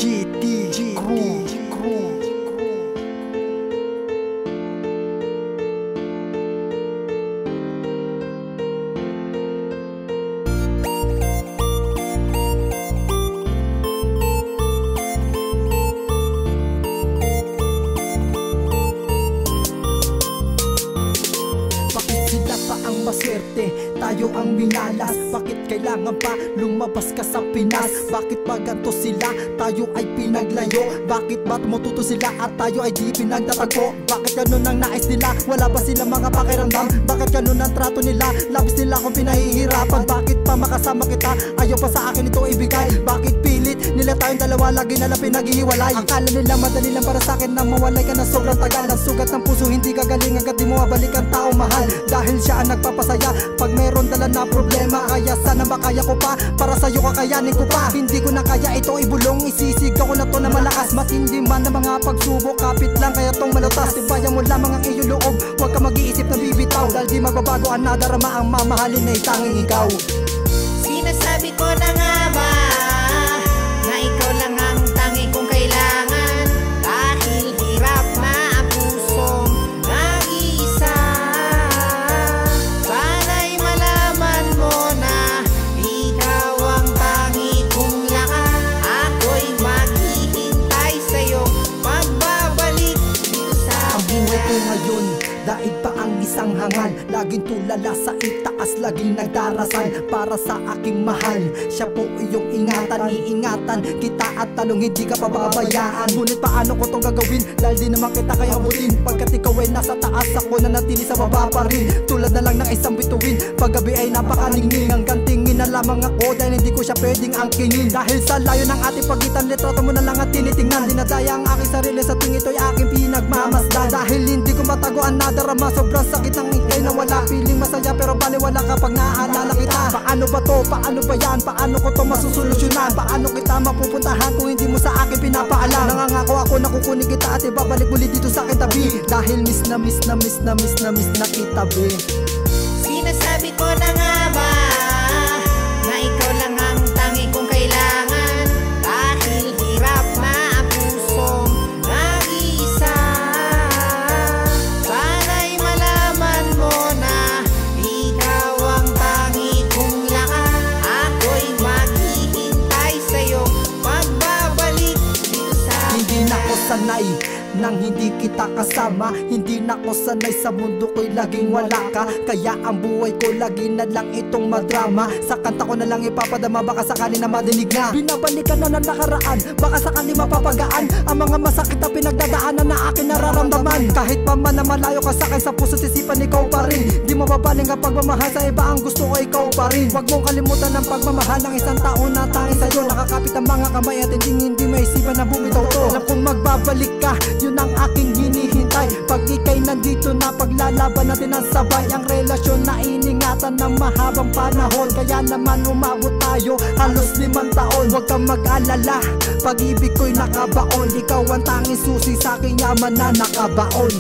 GT Crew. Maswerte, tayo ang minalas. Bakit kailangan pa lumabas ka sa Pinas? Bakit ba ganto sila? Tayo ay pinaglayo. Bakit ba tumututo sila at tayo ay di pinagtatagpo? Bakit ganun ang nais nila? Wala ba sila mga pakiramdam? Bakit ganun ang trato nila? Labis nila akong pinahihirapan. Bakit pa makasama kita? Ayaw pa sa akin ito ibigay. Bakit pilit nila tayong dalawa lagi nalang pinaghihiwalay? Akala nila madali lang para sa akin na mawalay ka na sobrang tagal. Ang sugat ng puso hindi kagaling agad di mo mabalik ang tao mahal. Dahil siya ang nagpapasaya pag meron dala na problema. Kaya sana makaya ko pa, para sa'yo kakayanin ko pa. Hindi ko na kaya ito ibulong, isisigaw ko na to na malakas. Matindi man na mga pagsubok, kapit lang kaya tong malutas. Tibayan mo lamang ang iyong loob, huwag ka mag-iisip na bibitaw. Dahil di magbabago ang nadarama, ang mamahalin ay tanging ikaw. Sinasabi ko na nga ba na ikaw lang ang tangi kong kailangan? Dahil hirap na ang pusong nag-iisa. Sana'y malaman mo na ikaw ang tangi kong lakas. Ako'y maghihintay sa'yo, magbabalik dito sa ang buhay ko ngayon, daig pa ang isang hangal. Laging tulala sa itaas, laging nagdarasal para sa aking mahal. Siya po iyong ingatan, iingatan kita at talong hindi ka pababayaan. Ngunit paano ko tong gagawin? Dahil di naman kita kaya abutin. Pagkat ikaw ay nasa taas, ako na natili sa baba pa rin. Tulad na lang ng isang bituin, paggabi ay napakaningning. Hanggang tingin na lamang ako dahil hindi ko siya pwedeng angkinin. Dahil sa layo ng ating pagitan, litrato mo na lang at tinitingnan. Dinadaya ang aking sarili sa tuwing ito'y aking pinagmamasdan. Dahil hindi ko matago ang nadarama, sobrang sakit ng ikay na wala. Piling masaya pero baliwala kapag naaalala kita. Paano ba to? Paano ba yan? Paano ko to masusolusyonan? Paano kita mapupuntahan kung hindi mo sa akin pinapaalam? Nangangako ako na kukunin kita at ibabalik muli dito sa akin tabi. Dahil miss na kita, be. Sinasabi ko na nga ba na ikaw lang ang tangi kong kailangan? Dahil hirap na ang pusong nag-iisa. Sana'y malaman mo na ikaw ang tangi kong lakas. Ako'y maghihintay sa'yo, magbabalik dito sa Hindi na ako sanay nang hindi kita kasama. Hindi na ako sanay sa mundo ko'y laging wala ka. Kaya ang buhay ko lagi na lang itong madrama. Sa kanta ko na lang ipapadama, baka sakali na madinig na. Binabalikan na ng nakaraan, baka sakali mapapagaan ang mga masakit na pinagdadaanan na akin nararamdaman. Kahit pa man na malayo ka sa akin, sa puso't isipan ikaw pa rin. Di mababaling ang pagmamahal sa iba, ang gusto ko ikaw pa rin. Huwag mong kalimutan ang pagmamahal ng isang tao na tanging sa'yo. Nakakapit ang mga kamay at hindi maisipan na bumitaw to. Alam kong magbabalik ka, yun ang aking hinihintay. Pag ika'y nandito na, paglalaban natin ang sabay. Ang relasyon na iningatan ng mahabang panahon. Kaya naman umabot tayo halos 5 taon. Huwag kang mag-alala, pag-ibig ko'y nakabaon. Ikaw ang tanging susi sa aking yaman na nakabaon.